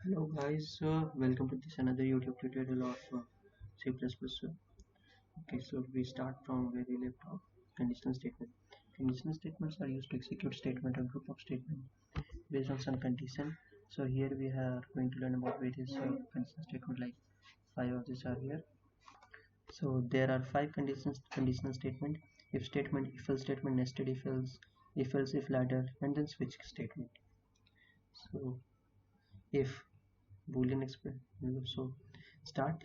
Hello guys, welcome to this another YouTube tutorial of C++. Okay, so we start from where we left off. Conditional statement. Conditional statements are used to execute statement or group of statement based on some condition. So here we are going to learn about various conditional statement, like five of these are here. So there are five conditions. Conditional statement: if statement, if else statement, nested if else if ladder, and then switch statement. So if Boolean expression. So start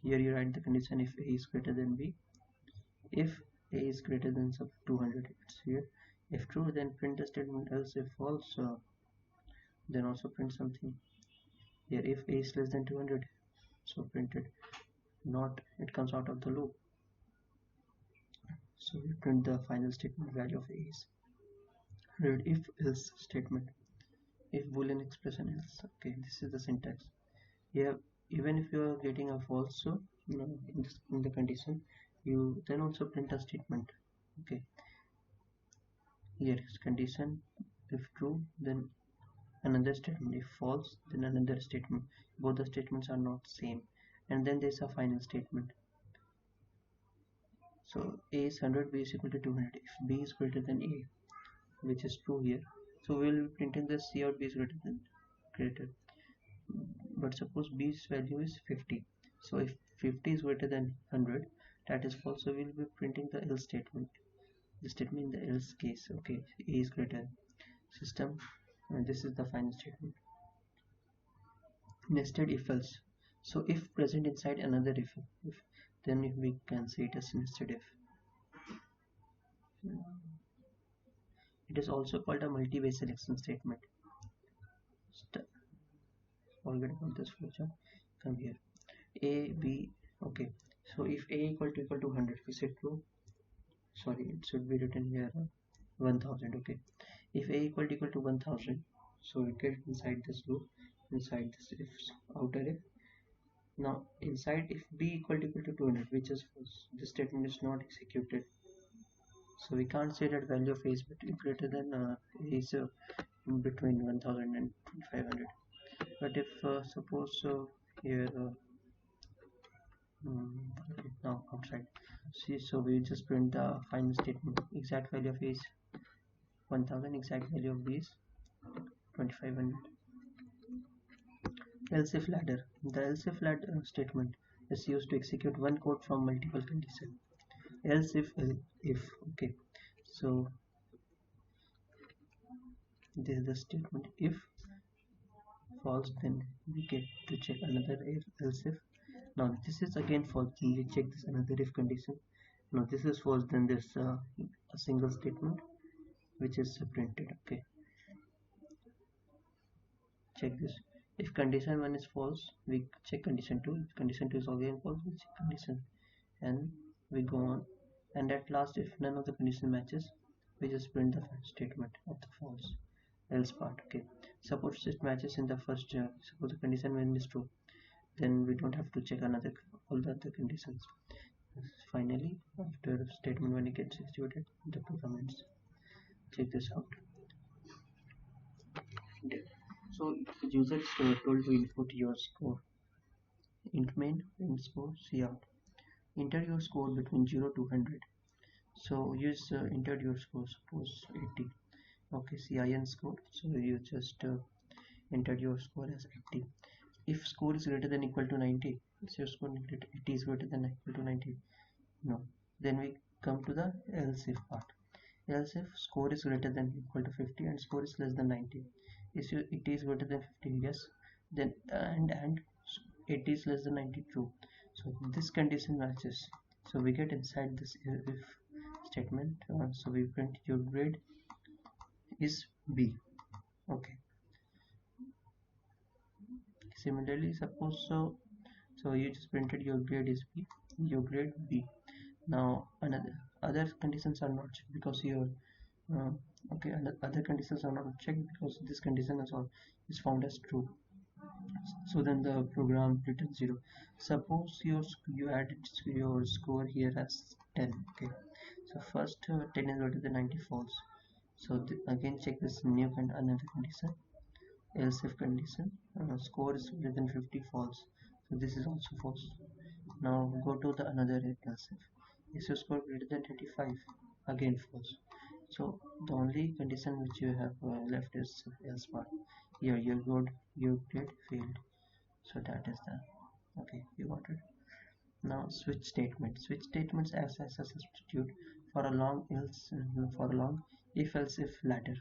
here, you write the condition if a is greater than b. If a is greater than sub 200, it's here. If true, then print the statement. Else if false, then also print something here. If a is less than 200, so printed not, it comes out of the loop. So we print the final statement value of a is. Read if else statement. If Boolean expression else. Okay, this is the syntax. Yeah, even if you are getting a false, so in the condition, you then also print a statement. Okay, here is condition. If true, then another statement. If false, then another statement. Both the statements are not same, and then there's a final statement. So a is 100, b is equal to 200. If b is greater than a, which is true here, so we will be printing the c out b is greater. But suppose b's value is 50, so if 50 is greater than 100, that is false, so we'll be printing the else statement, the statement in the else case. Okay, a is greater system, and this is the final statement. Nested if else. So if present inside another if, then we can say it as nested if. It is also called a multi-way selection statement. Forget about this flowchart. Come here. A, B. Okay. So if A equal to 100, is it true? Sorry, it should be written here 1000. Okay. If A equal to 1000, so we get inside this loop, inside this if outer if. Now inside if B equal to 200, which is false, this statement is not executed. So we can't say that value of A is greater than is between 1000 and 2500. But if suppose here okay, now outside, see, so we just print the final statement. Exact value of A is 1000, exact value of B is 2500. Else if ladder. The else if ladder statement is used to execute one code from multiple conditions. Else if okay, so this is the statement. If false, then we get to check another else if. Now this is again false, then we check this another if condition. Now this is false, then there's a single statement which is printed. Okay, check this. If condition 1 is false, we check condition 2. If condition 2 is again false, we check condition, and we go on. And at last, if none of the condition matches, we just print the statement of the false else part. Okay, suppose it matches in the first, suppose the condition 1 is true, then we don't have to check another all the other conditions. Finally, after statement when it gets executed, the program ends. Check this out. So the user is told to input your score. Int main, int score, cout. Enter your score between 0 to 100. So use enter your score, suppose 80. Okay, cin score. So you just enter your score as 80. If score is greater than equal to 90, is your score 80 is greater than equal to 90? No. Then we come to the else if part. Else if score is greater than equal to 50 and score is less than 90. Is it is greater than 50? Yes. Then and 80 is less than 90, true. So this condition matches. So we get inside this if statement. So we print your grade is B. Okay. Similarly, suppose so you just printed your grade is B, your grade B. Now another other conditions are not checked because your okay, and other conditions are not checked because this condition is found as true. So then the program returns 0. Suppose you added your score here as 10. Okay, so first 10 is greater than 90, false. So again check this new and another condition. else if condition. Score is greater than 50, false. So this is also false. Now go to the another else if. Is your score greater than 35? Again false. So the only condition which you have left is else part. Here you're good, you did, failed. So that is the okay, you got it. Now switch statement. Switch statements acts as a substitute for a long else for a long if else if ladder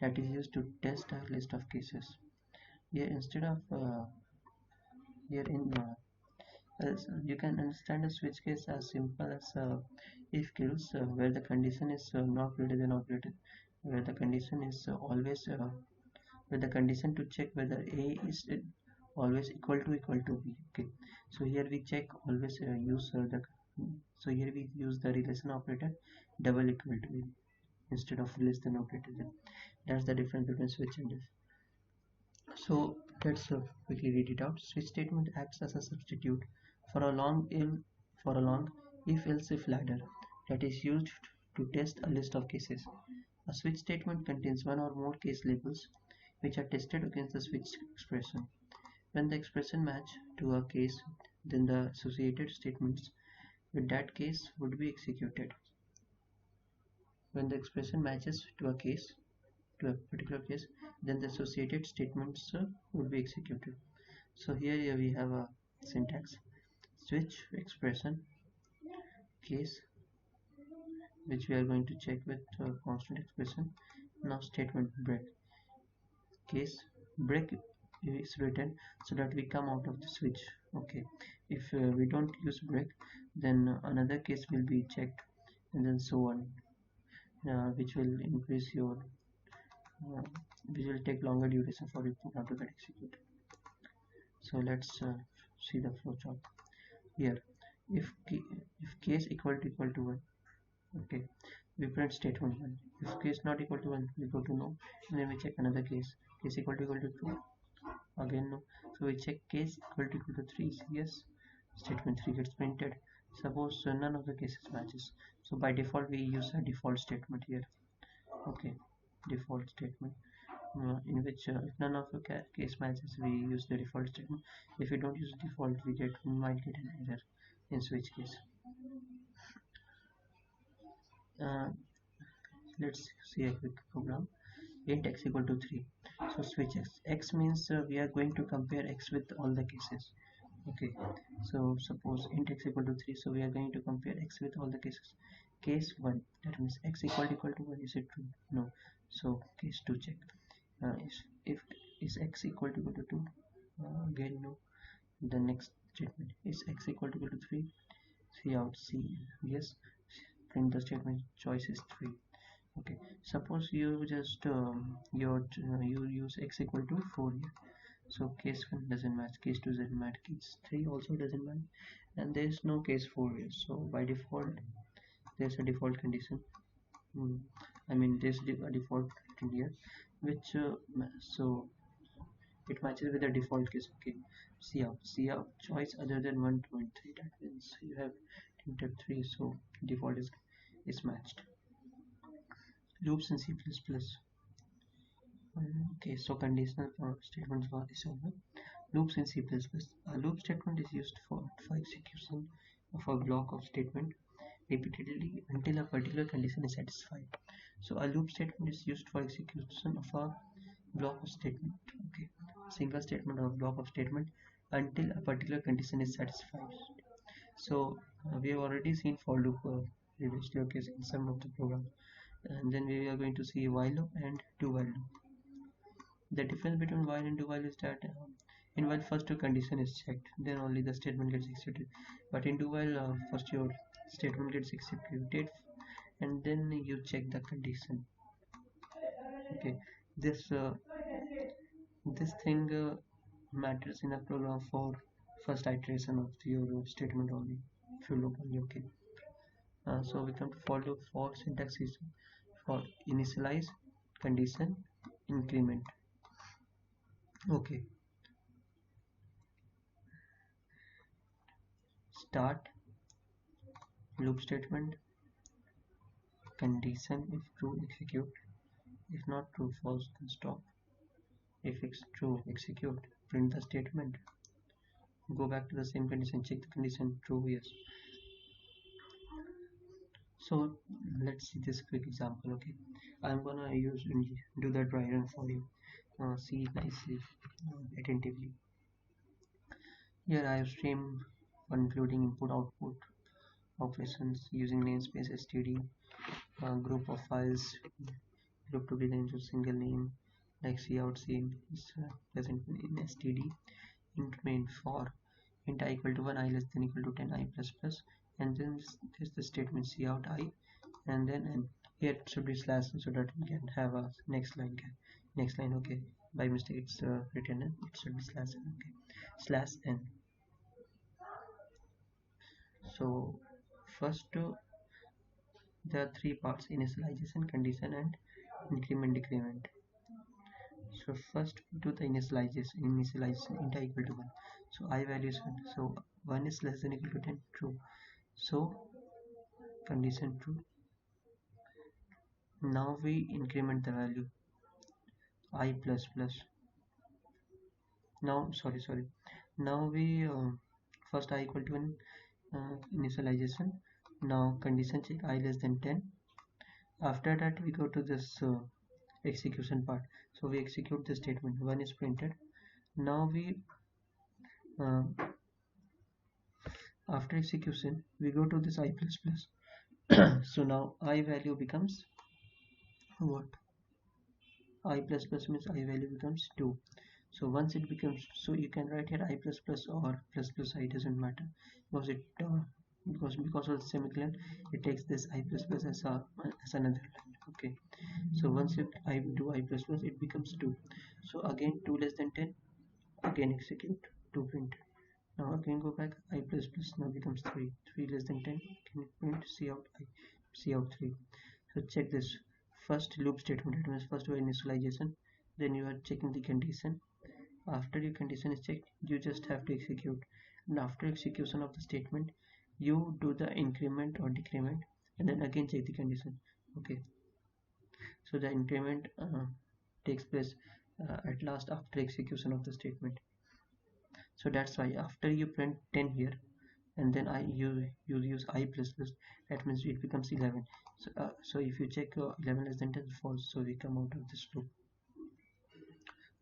that is used to test a list of cases. Here instead of here in you can understand a switch case as simple as if kills where the condition is not greater than or greater where the condition is always where the condition to check whether a is always equal to b. Okay, so here we check always use the so here we use the relation operator double equal to b instead of less than or greater than. That's the difference between switch and if. So let's quickly read it out. Switch statement acts as a substitute for a long if else if ladder that is used to test a list of cases. A switch statement contains one or more case labels which are tested against the switch expression. When the expression match to a case, then the associated statements with that case would be executed. When the expression matches to a case, to a particular case, then the associated statements would be executed. So here we have a syntax: switch expression case, which we are going to check with constant expression. Now statement break case break is written so that we come out of the switch. Okay, if we don't use break, then another case will be checked, and then so on, which will increase your uh, which will take longer duration for it to get executed. So let's see the flowchart here. If case equal to 1, okay, we print statement 1. If case not equal to 1, we go to no, and then we check another case. Case equal to 2, again no. So we check case equal to 3, yes, statement 3 gets printed. Suppose none of the cases matches, so by default we use a default statement here. Okay, default statement in which if none of the case matches, we use the default statement. If we don't use default, we might get an error in switch case. uh, let's see a quick program. Int x equal to 3, so switch x means we are going to compare x with all the cases. Okay, so suppose int x equal to 3, so we are going to compare x with all the cases. Case 1, that means x equal to 1, is it true? No. So case 2 check, if is x equal to 2, again no. The next statement is x equal to 3, see out, see yes, print the statement choice is 3. Okay, suppose you just you use x equal to 4 here, so case 1 doesn't match, case 2 doesn't match, case 3 also doesn't match, and there is no case 4 here. So by default there's a default condition. I mean there's a default in here which so it matches with the default case. Okay, see out choice other than 1.3, that means you have entered 3, so default is matched. Loops in C++. Okay, so conditional statements is over. Loops in C++. A loop statement is used for execution of a block of statement repeatedly until a particular condition is satisfied. So a loop statement is used for execution of a block of statement. Okay, single statement or block of statement until a particular condition is satisfied. So we have already seen for loop previously, okay, in some of the programs, and then we are going to see while loop and do while loop. The difference between while and do while is that in while first your condition is checked, then only the statement gets executed. But in do while first your statement gets executed and then you check the condition. Okay, this this thing matters in a program for first iteration of your statement only. If you look only, okay. So we come to follow for syntax is for initialize, condition, increment. Okay, start, loop statement, condition if true execute, if not true false then stop. If it's true, execute, print the statement, go back to the same condition, check the condition, true, yes. So let's see this quick example. Okay, I'm gonna do the dry run for you. See nicely, attentively. Here I have stream including input output operations using namespace std, group of files group to be named with single name like cout same is present in std. Increment for int I equal to 1, I less than equal to 10, I plus plus, and then this the statement cout I, and then and here it should be slash so that we can have a next line. Okay, by mistake it's written in, it should be slash n. Okay, slash n. So first there are three parts: initialization, condition, and increment decrement. So first do the initialization int I equal to 1, so I value is 1, so 1 is less than equal to 10, true, so condition true. Now we increment the value I plus plus. Now sorry, now we first I equal to 1, initialization. Now condition check I less than 10. After that we go to this execution part, so we execute the statement, 1 is printed. Now we uh, after execution we go to this I plus plus. So now I value becomes what? I plus plus means I value becomes 2. So once it becomes, so you can write here I plus plus or plus plus I, doesn't matter, because it because of the semicolon it takes this I plus plus as another line. Okay, so once I do I plus plus it becomes 2. So again 2 less than 10, again execute, 2 print. Now again go back, I plus plus now becomes 3, 3 less than 10, can print cout 3. So check this first loop statement, that means first initialization, then you are checking the condition. After your condition is checked, you just have to execute, and after execution of the statement you do the increment or decrement, and then again check the condition. Okay, so the increment takes place at last after execution of the statement. So that's why after you print 10 here, and then you use I plus plus, that means it becomes 11. So if you check 11 less than 10 false, so we come out of this loop.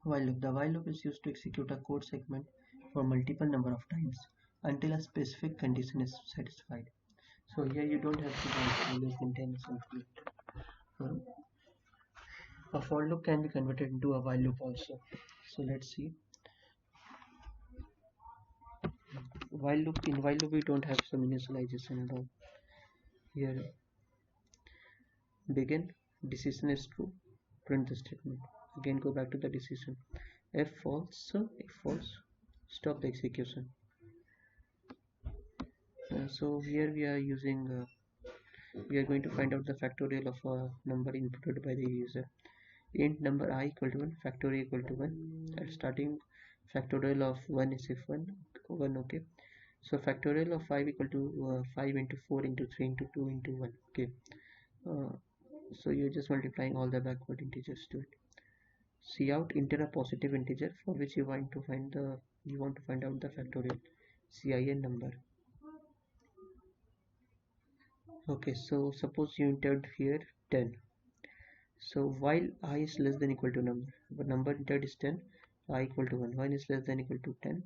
While loop, the while loop is used to execute a code segment for multiple number of times until a specific condition is satisfied. So here you don't have to do less than 10 or something. A for loop can be converted into a while loop also. So let's see. In while loop we don't have some initialization at all. Here begin, decision is true, print the statement, again go back to the decision. If false, stop the execution. So here we are using we are going to find out the factorial of a number inputted by the user. Int number I equal to 1, factorial equal to 1, at starting factorial of 1 is if 1. Okay, so factorial of 5 equal to 5 into 4 into 3 into 2 into 1. Okay, so you're just multiplying all the backward integers to it. Cout enter a positive integer for which you want to find out the factorial, cin number. Okay, so suppose you entered here 10. So while I is less than equal to number, but number entered is 10, I equal to 1, 1 is less than equal to 10,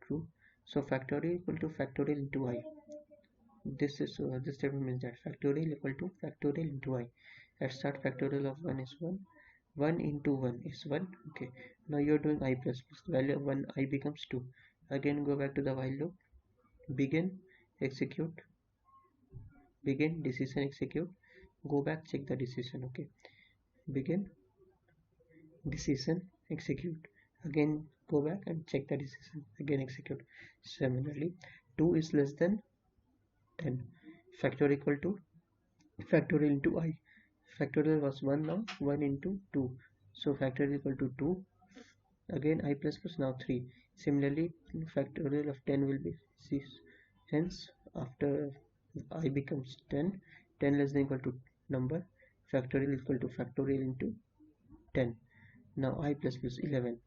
true. So factorial equal to factorial into I. This statement means that factorial equal to factorial into I. At start factorial of 1 is 1, 1 into 1 is 1. Okay, now you're doing I plus plus, value of 1 I becomes 2. Again go back to the while loop, begin, execute, begin, decision, execute, go back, check the decision. Okay, begin, decision, execute, again go back and check the decision, again execute. Similarly 2 is less than 10, factorial equal to factorial into I. Factorial was 1, now 1 into 2, so factorial equal to 2, again I plus plus, now 3. Similarly factorial of 10 will be 6, hence after I becomes 10, 10 less than equal to number, factorial equal to factorial into 10. Now I plus plus 11.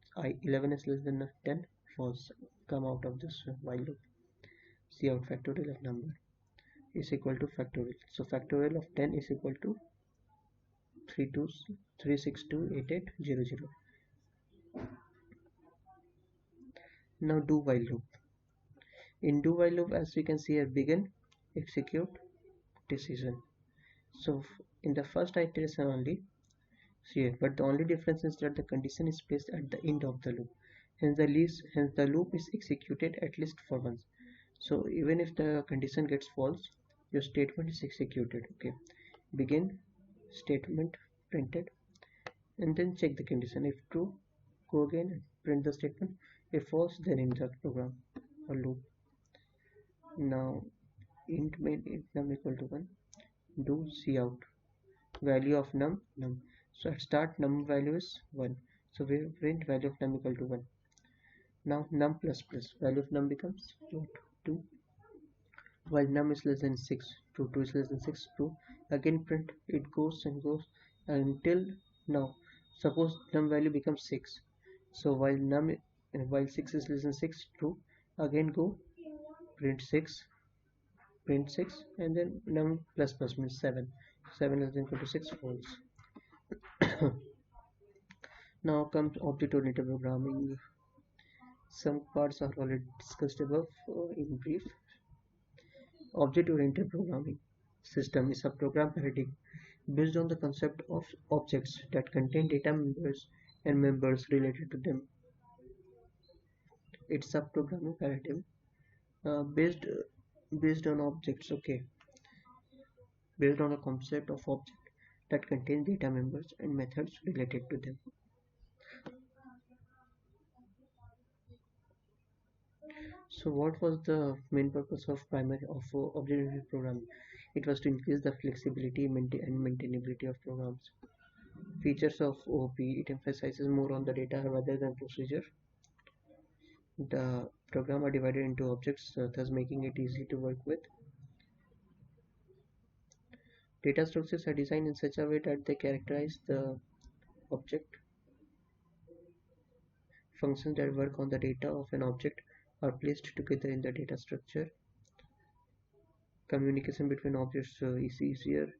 11 is less than 10. False. Come out of this while loop. See out factorial of number is equal to factorial. So factorial of 10 is equal to 3628800. Now do while loop. In do while loop, as we can see here, begin, execute, decision. So in the first iteration only, here, but the only difference is that the condition is placed at the end of the loop. Hence the loop is executed at least for once. So even if the condition gets false, your statement is executed. Okay, begin statement printed, and then check the condition. If true, go again and print the statement. If false, then end the program or loop. Now int main int num equal to 1. Do cout value of num. So at start num value is 1. So we print value of num equal to 1. Now num plus plus value of num becomes 2. While num is less than 6, true. 2 is less than 6, true. Again print, it goes and goes until now. Suppose num value becomes 6. So while 6 is less than 6, true. Again go print 6, and then num plus plus means 7. 7 is equal to 6, false. Now comes object-oriented programming. Some parts are already discussed above in brief. Object-oriented programming system is a program paradigm based on the concept of objects that contain data members and members related to them. It's a programming paradigm based on objects. Okay, based on a concept of object that contains data members and methods related to them. So what was the main purpose of object-oriented programming? It was to increase the flexibility and maintainability of programs. Features of OOP: it emphasizes more on the data rather than procedure. The program are divided into objects, thus making it easy to work with. Data structures are designed in such a way that they characterize the object. Functions that work on the data of an object are placed together in the data structure. Communication between objects is easier.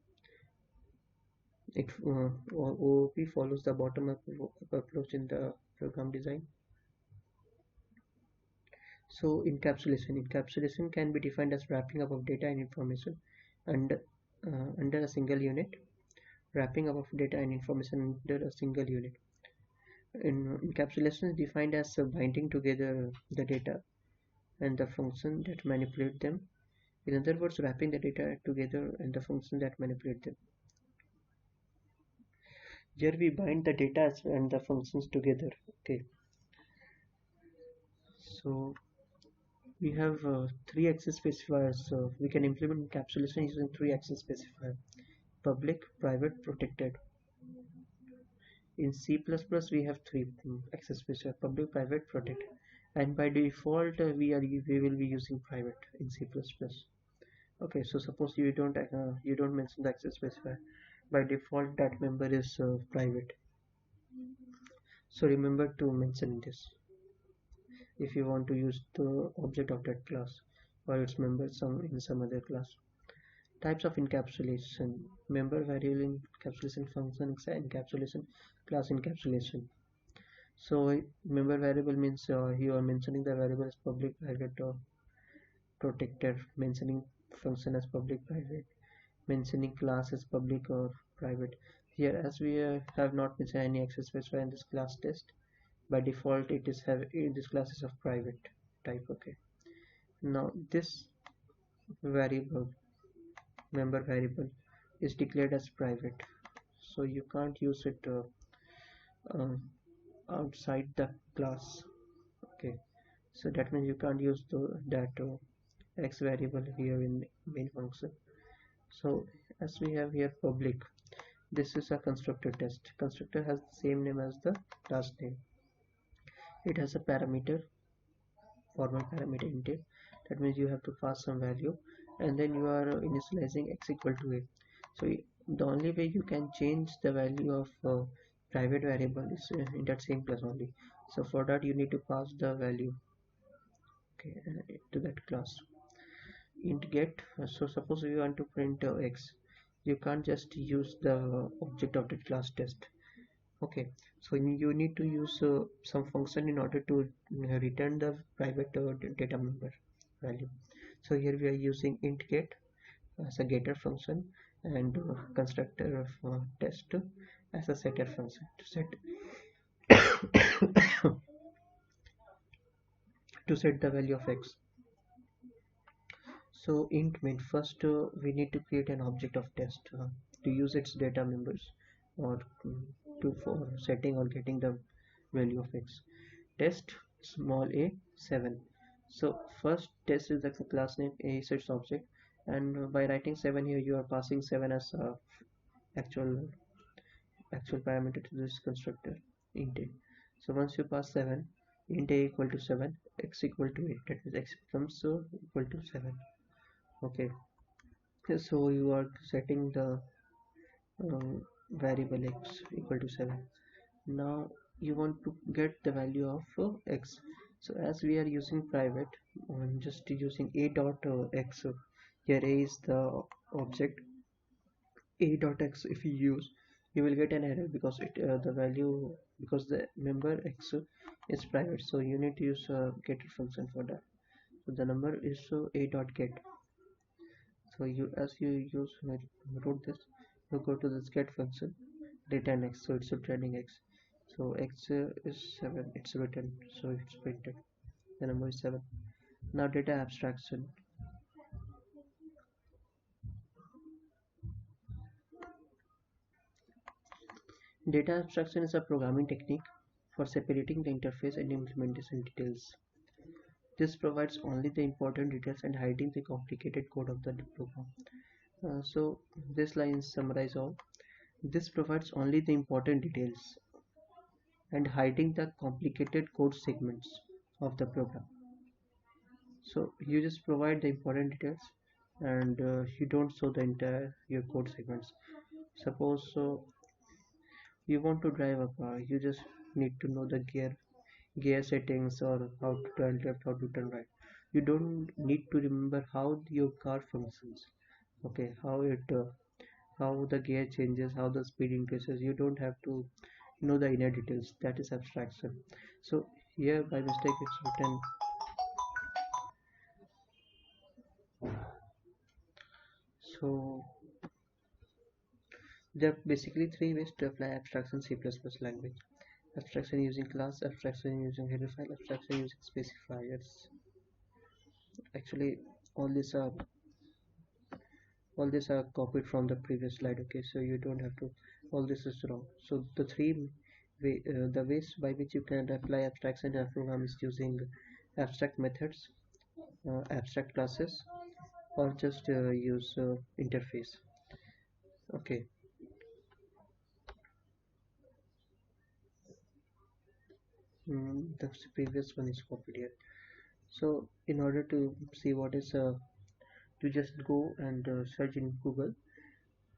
OOP follows the bottom-up approach in the program design. So encapsulation can be defined as wrapping up of data and information under a single unit. Wrapping up of data and information under a single unit. Encapsulation is defined as binding together the data and the function that manipulate them. In other words, wrapping the data together and the function that manipulate them. Here we bind the data and the functions together. Okay. So we have 3 access specifiers. So we can implement encapsulation using 3 access specifiers: public, private, protected. In C++ we have 3 access specifiers: public, private, protected, and by default we will be using private in C++. Okay, so suppose you don't mention the access specifier, by default that member is private. So remember to mention this if you want to use the object of that class or its member in some other class. Types of encapsulation: member variable encapsulation, function encapsulation, class encapsulation. So member variable means you are mentioning the variable as public, private, or protected, mentioning function as public, private, mentioning class as public or private. Here, as we have not mentioned any access specifier in this class test, by default this class is of private type. Okay, now this variable, member variable, is declared as private, so you can't use it uh, outside the class. Okay, so that means you can't use that x variable here in main function. So as we have here public, this is a constructor test. Constructor has the same name as the class name. It has a parameter, formal parameter int. That means you have to pass some value and then you are initializing x equal to a. So the only way you can change the value of private variable is in that same class only. So for that you need to pass the value, okay, to that class. Int get, so suppose you want to print x, you can't just use the object of that class test. Okay, so you need to use some function in order to return the private data member value. So here we are using int get as a getter function, and constructor of test as a setter function to set to set the value of x. So int main, first we need to create an object of test to use its data members, or to for setting or getting the value of x. Test small a 7. So first test is the class name, a is its object, and by writing 7 here you are passing 7 as actual actual parameter to this constructor int a. So once you pass 7, int a equal to 7, x equal to 8, that means x becomes equal to 7. Okay, so you are setting the variable x equal to 7. Now you want to get the value of x. So as we are using private, I'm just using a dot x. Here a is the object, a dot x. If you use, you will get an error because it the value, because the member x is private, so you need to use a getter function for that. So the number is a dot get. So you, as you use wrote this, you go to this get function, return x, so it's returning x. So x is 7, it's written, so it's printed, the number is 7. Now data abstraction. Data abstraction is a programming technique for separating the interface and implementation details. This provides only the important details and hiding the complicated code of the program. So this line summarize all. This provides only the important details and hiding the complicated code segments of the program. So you just provide the important details, and you don't show the entire your code segments. Suppose you want to drive a car, you just need to know the gear settings, or how to turn left, how to turn right. You don't need to remember how your car functions, okay, how the gear changes, how the speed increases. You don't have to know the inner details. That is abstraction. So here by mistake it's written. So there are basically three ways to apply abstraction C++ language: abstraction using class, abstraction using header file, abstraction using specifiers. Actually, all these are copied from the previous slide. Okay, so you don't have to. All this is wrong. So the ways by which you can apply abstraction in a program is using abstract methods, abstract classes, or just use interface. Okay. The previous one is copied here. So in order to see what is to just go and search in Google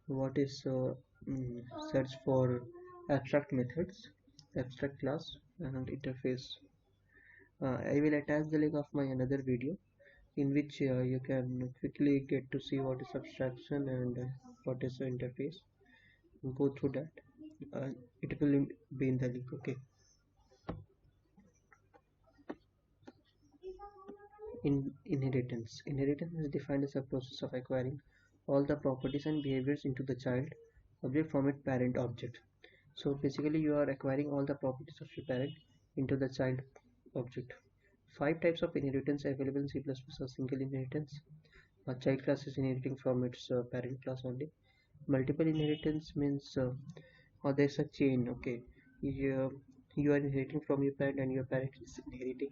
what is mm, search for abstract methods, abstract class, and interface. I will attach the link of my another video in which you can quickly get to see what is abstraction and what is the interface. Go through that. It will be in the link. Okay. Inheritance. Inheritance is defined as a process of acquiring all the properties and behaviors into the child object from its parent object. So basically you are acquiring all the properties of your parent into the child object. Five types of inheritance available in C++ are: single inheritance. A child class is inheriting from its parent class only. Multiple inheritance means there's a chain. Okay, you are inheriting from your parent, and your parent is inheriting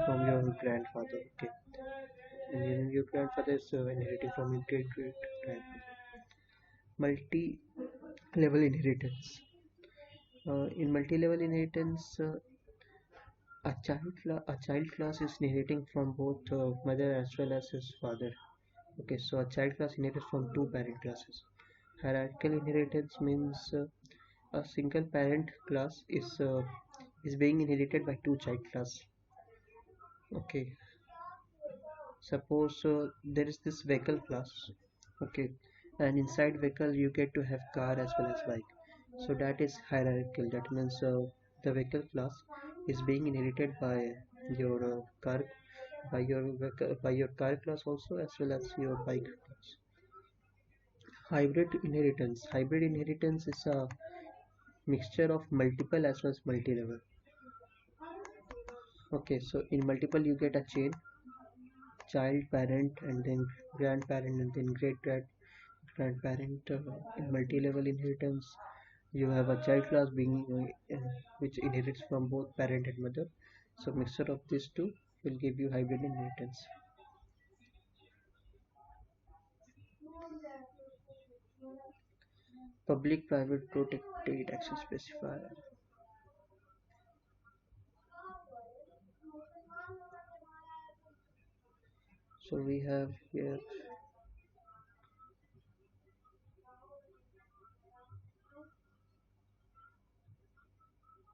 from your grandfather. Okay, and then your grandfather is inheriting from your great great grandfather. Multi-level inheritance. In multi-level inheritance, a child class is inheriting from both mother as well as his father. Okay, so a child class inherits from two parent classes. Hierarchical inheritance means a single parent class is being inherited by two child class. Okay, suppose there is this vehicle class. Okay, and inside vehicle you get to have car as well as bike. So that is hierarchical. That means the vehicle class is being inherited by your car, by your car class also, as well as your bike class. Hybrid inheritance is a mixture of multiple as well as multi-level. Okay, so in multiple you get a chain, child, parent, and then grandparent, and then grandparent. In multi-level inheritance, you have a child class being which inherits from both parent and mother. So mixture of these two will give you hybrid inheritance. Public private protected access specifier. So we have here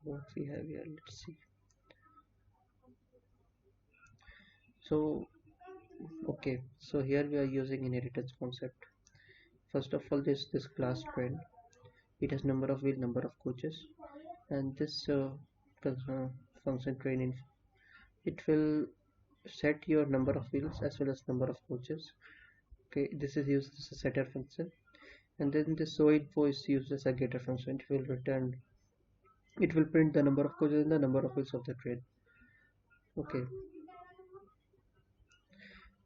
what we have here. Let's see. So okay, so here we are using inheritance concept. First of all, this class trend. It has number of wheel, number of coaches, and this function train in it will set your number of wheels as well as number of coaches. Okay, this is used as a setter function, and then this show info is used as a getter function. It will print the number of coaches and the number of wheels of the train. Okay,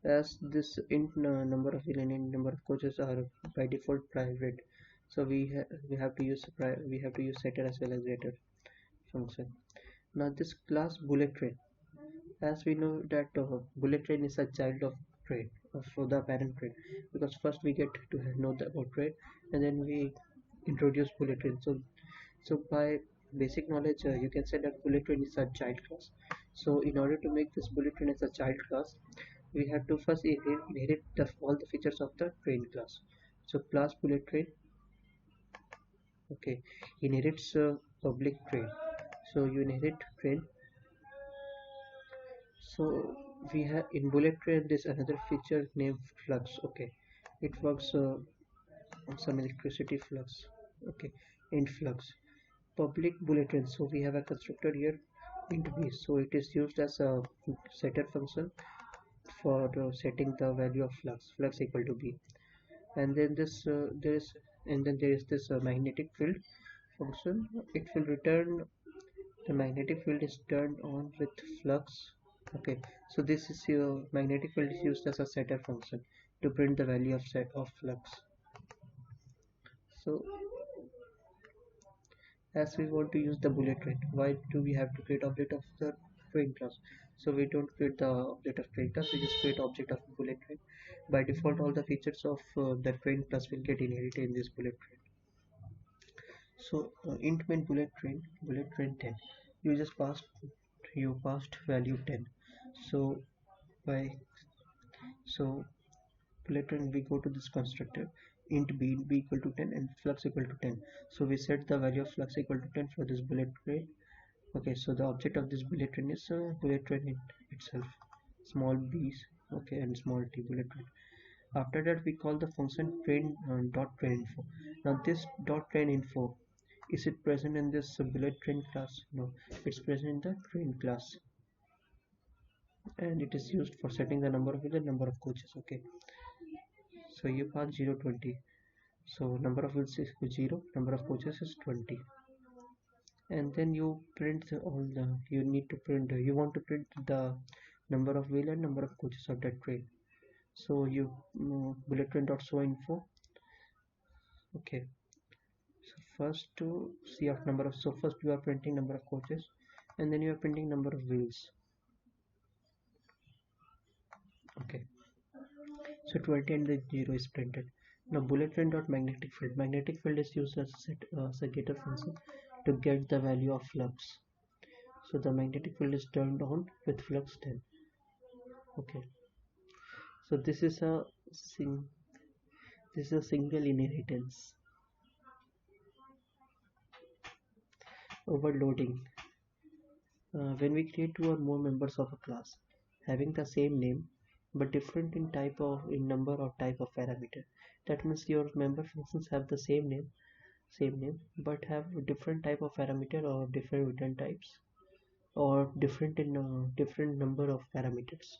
as this int number of wheel and int number of coaches are by default private, so we have to use we have to use setter as well as getter function. Now this class bullet train, as we know that bullet train is a child of train of the parent train, because first we get to know the about train, and then we introduce bullet train. So by basic knowledge, you can say that bullet train is a child class. So in order to make this bullet train as a child class, we have to first inherit all the features of the train class. So class bullet train, okay, inherits public train. So you inherit train. So we have in bullet train this another feature named flux. Okay, it works on some electricity flux. Okay, in flux public bullet train. So we have a constructor here int b, so it is used as a setter function for setting the value of flux equal to b. And then there is this magnetic field function. It will return the magnetic field is turned on with flux. Okay, so this is your magnetic field is used as a setter function to print the value of set of flux. So as we want to use the bullet train, why do we have to create object of the train class? So we don't create the object of train class, we just create object of bullet train. By default, all the features of the train class will get inherited in this bullet train. So int main bullet train 10. You passed value 10. So by so bullet train, we go to this constructor int b equal to 10 and flux equal to 10. So we set the value of flux equal to 10 for this bullet train. Okay, so the object of this bullet train is bullet train itself, small b, okay, and small t bullet train. After that, we call the function train dot train info. Now this dot train info, is it present in this bullet train class? No, it's present in the train class, and it is used for setting the number of wheels and number of coaches. Okay, so you pass 0 20. So number of wheels is 0, number of coaches is 20, and then you print all the you need to print you want to print the number of wheel and number of coaches of that train. So you bullet train dot show info. Okay, so first to see of number of, so first you are printing number of coaches, and then you are printing number of wheels. Okay, so 20 and the 0 is printed. Now bullet train dot magnetic field is used as a getter function to get the value of flux. So the magnetic field is turned on with flux 10. Okay, so this is a single inheritance. Overloading. When we create two or more members of a class having the same name but different in number or type of parameter. That means your member functions have the same name but have different type of parameter or different return types or different in different number of parameters.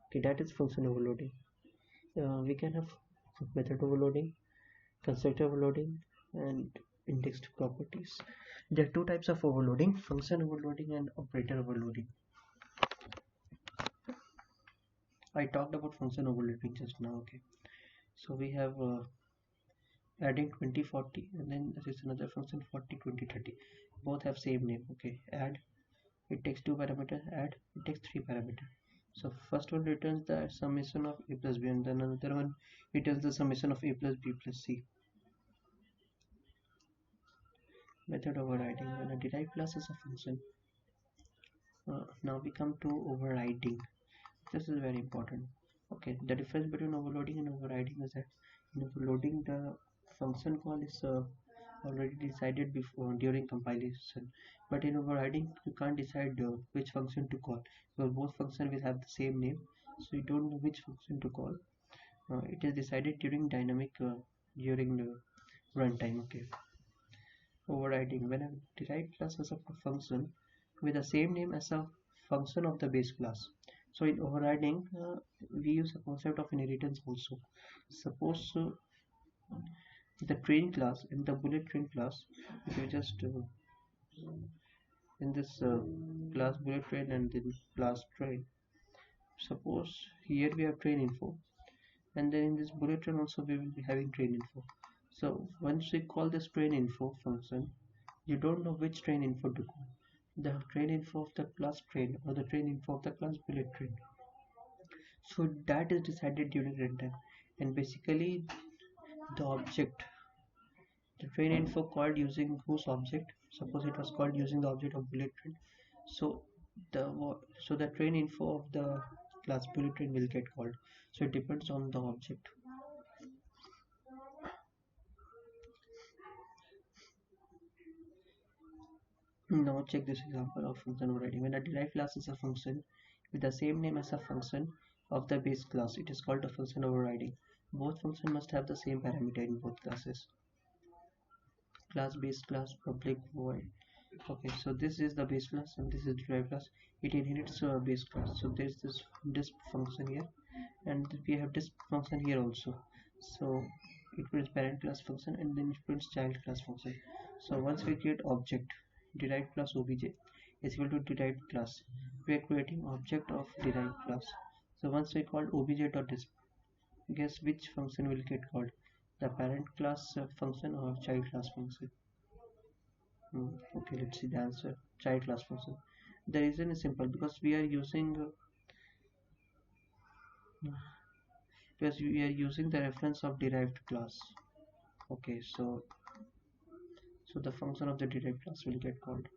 Okay, that is function overloading. We can have method overloading, constructor overloading, and indexed properties. There are two types of overloading: function overloading and operator overloading. I talked about function overloading just now. Okay, so we have adding 20 40, and then there is another function 40 20 30. Both have same name. Okay, add, it takes two parameter, add, it takes three parameter. So first one returns the summation of a plus b, and then another one returns the summation of a plus b plus c. Method overriding. When a derived class is a function, now we come to overriding. This is very important. Okay, the difference between overloading and overriding is that in overloading the function call is already decided before during compilation, but in overriding you can't decide which function to call because both functions will have the same name, so you don't know which function to call. It is decided during during the runtime. Okay, overriding. When a derived class has a function with the same name as a function of the base class. So in overriding, we use a concept of inheritance also. Suppose the train class in the bullet train class, if you just in this class bullet train and then class train. Suppose here we have train info, and then in this bullet train also we will be having train info. So once we call this train info function, you don't know which train info to call, the train info of the class train or the train info of the class bullet train. So that is decided during runtime, and basically the object, the train info called using whose object. Suppose it was called using the object of bullet train. So the so the train info of the class bullet train will get called. So it depends on the object. Now check this example of function overriding. When a derived class is a function with the same name as a function of the base class, it is called a function overriding. Both functions must have the same parameter in both classes. Class, base class, public, void. Okay, so this is the base class and this is derived class. It inherits base class. So there's this function here, and we have this function here also. So it prints parent class function and then it prints child class function. So once we create object derived class obj is equal to derived class, we are creating object of derived class. So once we call obj.disp, guess which function will get called, the parent class function or child class function. Okay, let's see the answer, child class function. The reason is simple, because we are using the reference of derived class. Okay, so the function of the derived class will get called.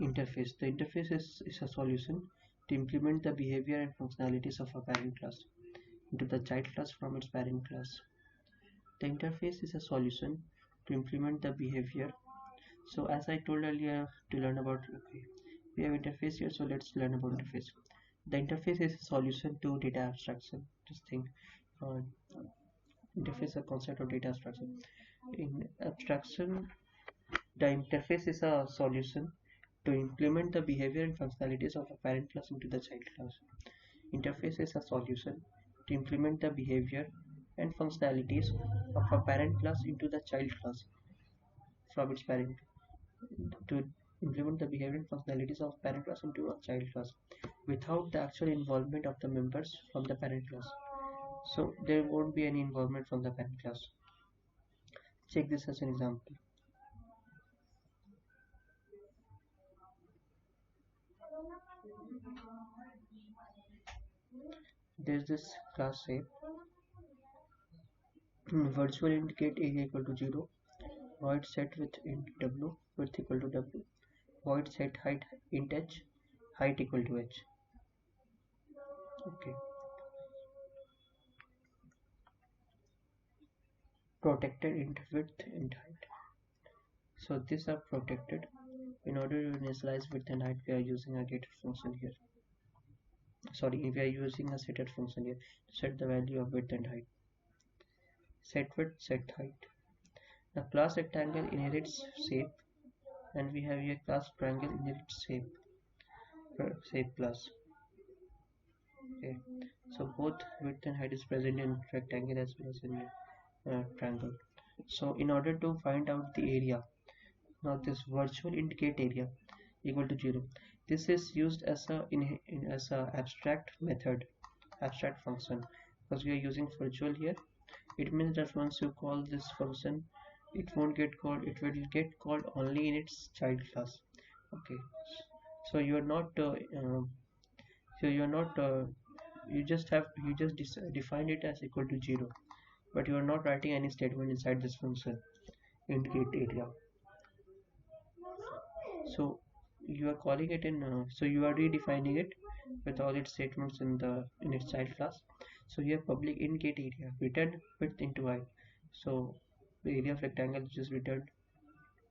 Interface. The interface is a solution to implement the behavior and functionalities of a parent class into the child class from its parent class. The interface is a solution to implement the behavior. So as I told earlier, to learn about, okay, we have interface here, so let's learn about interface. The interface is a solution to data abstraction. Just think, uh, interface is a concept of data abstraction. In abstraction, the interface is a solution to implement the behavior and functionalities of a parent class into the child class. Interface is a solution to implement the behavior and functionalities of a parent class into the child class from its parent, to implement the behavior and functionalities of parent class into a child class without the actual involvement of the members from the parent class. So there won't be any involvement from the parent class. Check this as an example. There's this class A, virtual indicate area equal to 0, void set with int w, width equal to w, void set height int h, height equal to h. Okay, protected int width int height. So these are protected. In order to initialize width and height, we are using a getter function here. Sorry, we are using a setter function here to set the value of width and height. Set width, set height. The class rectangle inherits shape, and we have here class triangle inherits shape plus. Okay, so both width and height is present in rectangle as well as in triangle. So in order to find out the area, now this virtual indicate area equal to 0. This is used as a abstract method, abstract function, because we are using virtual here. It means that once you call this function, it won't get called. It will get called only in its child class. Okay, so you are not. So you are not. You just define it as equal to 0, but you are not writing any statement inside this function indicate area. So you are calling it in. So you are redefining it with all its statements in its child class. So here public indicate area returned width into height. So the area of rectangle is just returned.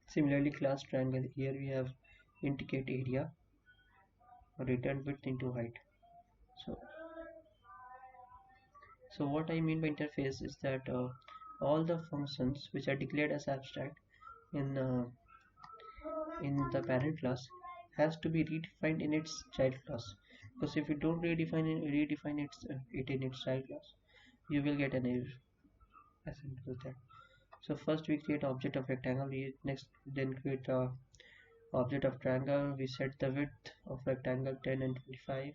Similarly, class triangle here we have indicate area return width into height. So what I mean by interface is that all the functions which are declared as abstract in in the parent class has to be redefined in its child class, because if you don't redefine it in its child class, you will get an error as simple as that. So first we create object of rectangle, we next then create a object of triangle, we set the width of rectangle 10 and 25,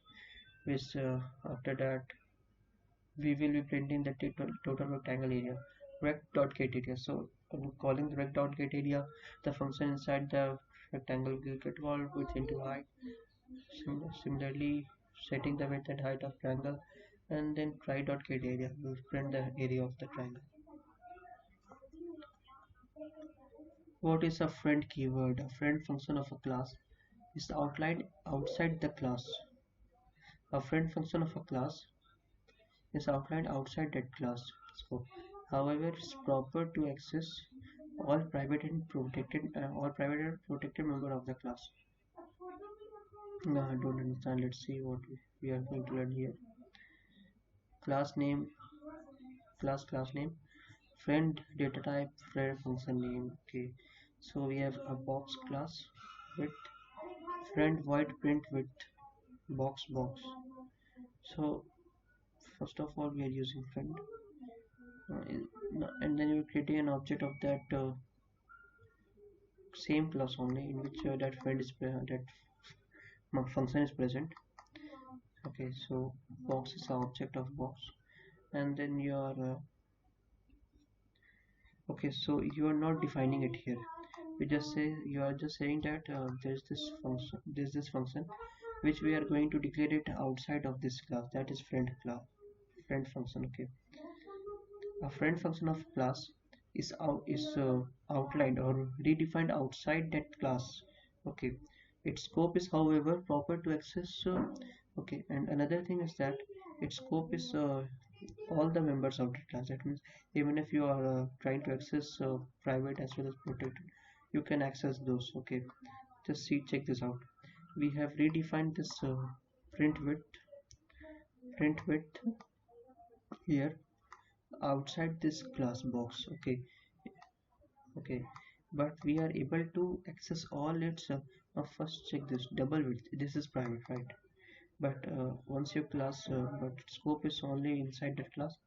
which after that we will be printing the total rectangle area rect.get area. So calling the rect.get area, the function inside the rectangle will get called width into height. Similarly, setting the width and height of triangle, and then try.get area will print the area of the triangle. What is a friend keyword? A friend function of a class is outlined outside the class. A friend function of a class is outlined outside that class scope. However, it's proper to access all private and protected member of the class. No, I don't understand. Let's see what we are going to learn here. Class name, class name, friend data type, friend function name. Okay, so we have a box class with friend void print with box. So first of all, we are using friend, and then you're creating an object of that same class only in which that function is present. Okay, so box is the object of box, and then you are okay, so you are not defining it here. You are just saying that there's this function which we are going to declare it outside of this class, that is friend function. Okay, a friend function of class is outlined or redefined outside that class. Okay, its scope is however proper to access. Okay, and another thing is that its scope is all the members of the class. That means even if you are trying to access private as well as protected, you can access those. Okay, just check this out. We have redefined this print width here outside this class box. Okay, but we are able to access all its first check this double width. This is private, right? But once your class but scope is only inside that class.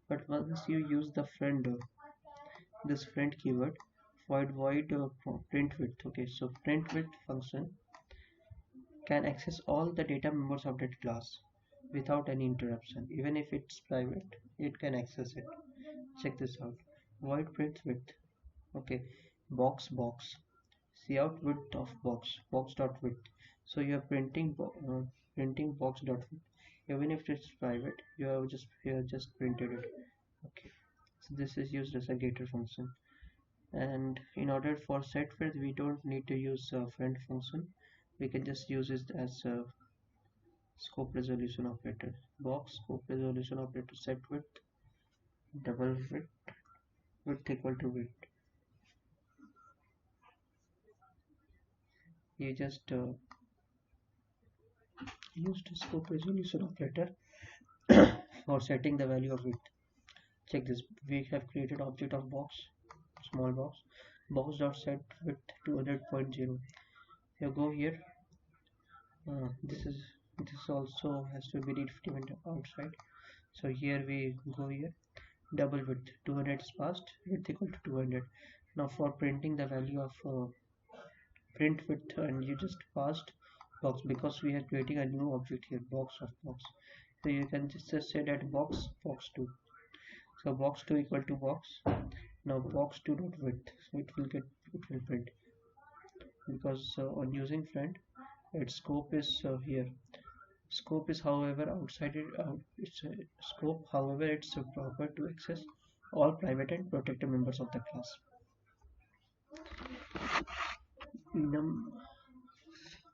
But once you use the friend this friend keyword, void print width. Okay, so print width function can access all the data members of that class without any interruption. Even if it's private, it can access it. Check this out. Void print width. Okay, box cout width of box dot width. So you are printing box dot width. Even if it's private, you have just printed it. Okay, so this is used as a getter function. And in order for set width, we don't need to use friend function. We can just use it as a scope resolution operator. Box scope resolution operator set width double width equal to width. you just used scope resolution operator for setting the value of width. Check this. We have created object of box, small box, box dot set width 200.0. You go here. This also has to be defined outside. So here we go here. Double width 200 is passed. Width equal to 200. Now for printing the value of print width, and you just passed box because we are creating a new object here, box of box. So you can just say that box 2. So box 2 equal to box. Now box 2 dot width. So it will print because on using friend, its scope is here. Scope is however outside it. It's scope. However, it's proper to access all private and protected members of the class.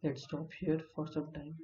Let's stop here for some time.